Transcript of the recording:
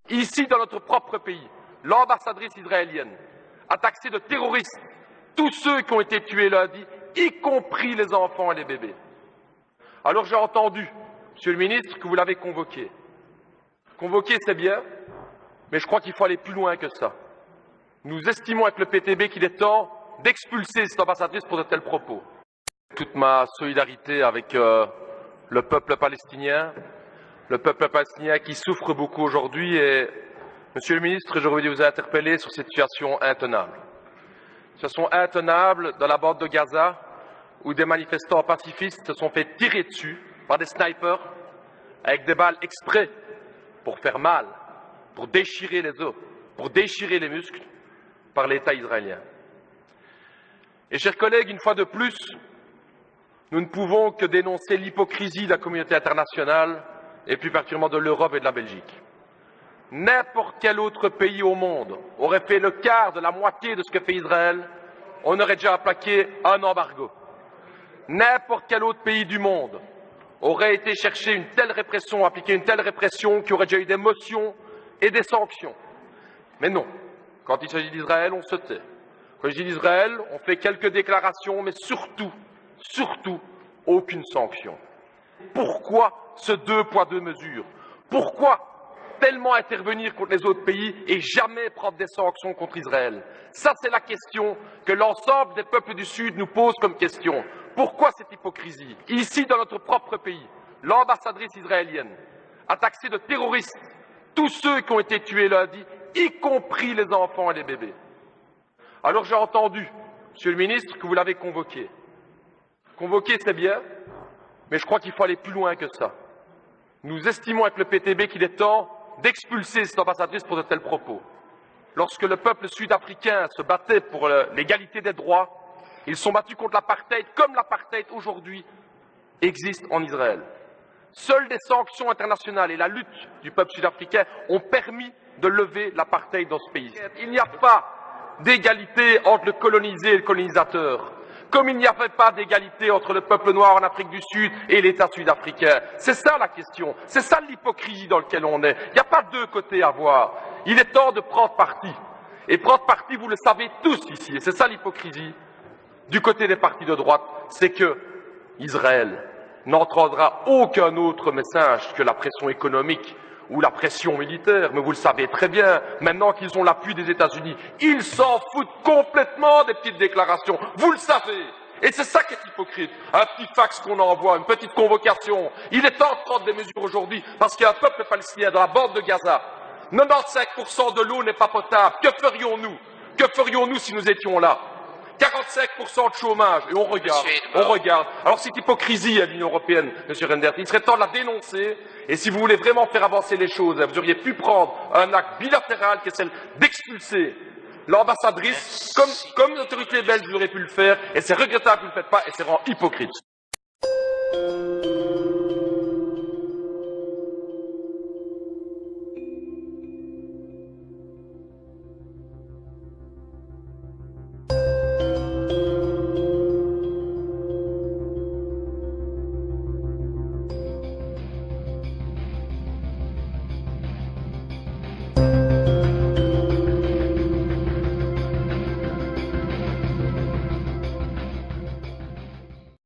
Ici, dans notre propre pays, l'ambassadrice israélienne a taxé de terroristes tous ceux qui ont été tués lundi, y compris les enfants et les bébés. Alors j'ai entendu, Monsieur le ministre, que vous l'avez convoqué. Convoquer, c'est bien, mais je crois qu'il faut aller plus loin que ça. Nous estimons avec le PTB qu'il est temps d'expulser cette ambassadrice pour de tels propos. Toute ma solidarité avec le peuple palestinien qui souffre beaucoup aujourd'hui. Et, Monsieur le ministre, j'aurais voulu vous interpeller sur cette situation intenable. Situation intenable dans la bande de Gaza, où des manifestants pacifistes se sont fait tirer dessus par des snipers avec des balles exprès pour faire mal, pour déchirer les os, pour déchirer les muscles par l'État israélien. Et chers collègues, une fois de plus, nous ne pouvons que dénoncer l'hypocrisie de la communauté internationale et plus particulièrement de l'Europe et de la Belgique. N'importe quel autre pays au monde aurait fait le quart de la moitié de ce que fait Israël, on aurait déjà appliqué un embargo. N'importe quel autre pays du monde aurait été chercher une telle répression, appliquer une telle répression, qui aurait déjà eu des motions et des sanctions. Mais non, quand il s'agit d'Israël, on se tait. Quand il s'agit d'Israël, on fait quelques déclarations, mais surtout, aucune sanction. Pourquoi ce deux poids, deux mesures? Pourquoi tellement intervenir contre les autres pays et jamais prendre des sanctions contre Israël? Ça, c'est la question que l'ensemble des peuples du Sud nous pose comme question. Pourquoi cette hypocrisie? Ici, dans notre propre pays, l'ambassadrice israélienne a taxé de terroristes tous ceux qui ont été tués lundi, y compris les enfants et les bébés. Alors j'ai entendu, Monsieur le ministre, que vous l'avez convoqué. Convoquer, c'est bien, mais je crois qu'il faut aller plus loin que ça. Nous estimons avec le PTB qu'il est temps d'expulser cette ambassadrice pour de tels propos. Lorsque le peuple sud-africain se battait pour l'égalité des droits, ils sont battus contre l'apartheid, comme l'apartheid aujourd'hui existe en Israël. Seules des sanctions internationales et la lutte du peuple sud-africain ont permis de lever l'apartheid dans ce pays. Il n'y a pas d'égalité entre le colonisé et le colonisateur, comme il n'y avait pas d'égalité entre le peuple noir en Afrique du Sud et l'État sud-africain. C'est ça la question, c'est ça l'hypocrisie dans laquelle on est. Il n'y a pas deux côtés à voir. Il est temps de prendre parti. Et prendre parti, vous le savez tous ici, et c'est ça l'hypocrisie du côté des partis de droite, c'est que Israël n'entendra aucun autre message que la pression économique ou la pression militaire, mais vous le savez très bien, maintenant qu'ils ont l'appui des États-Unis, ils s'en foutent complètement des petites déclarations, vous le savez. Et c'est ça qui est hypocrite, un petit fax qu'on envoie, une petite convocation. Il est temps de prendre des mesures aujourd'hui, parce qu'il y a un peuple palestinien dans la bande de Gaza. 95% de l'eau n'est pas potable. Que ferions-nous? Que ferions-nous si nous étions là? 45% de chômage, et on regarde. Alors cette hypocrisie à l'Union européenne, M. Reynders, il serait temps de la dénoncer, et si vous voulez vraiment faire avancer les choses, vous auriez pu prendre un acte bilatéral qui est celle d'expulser l'ambassadrice, comme l'autorité belge aurait pu le faire, et c'est regrettable que vous ne le faites pas, et c'est vraiment hypocrite.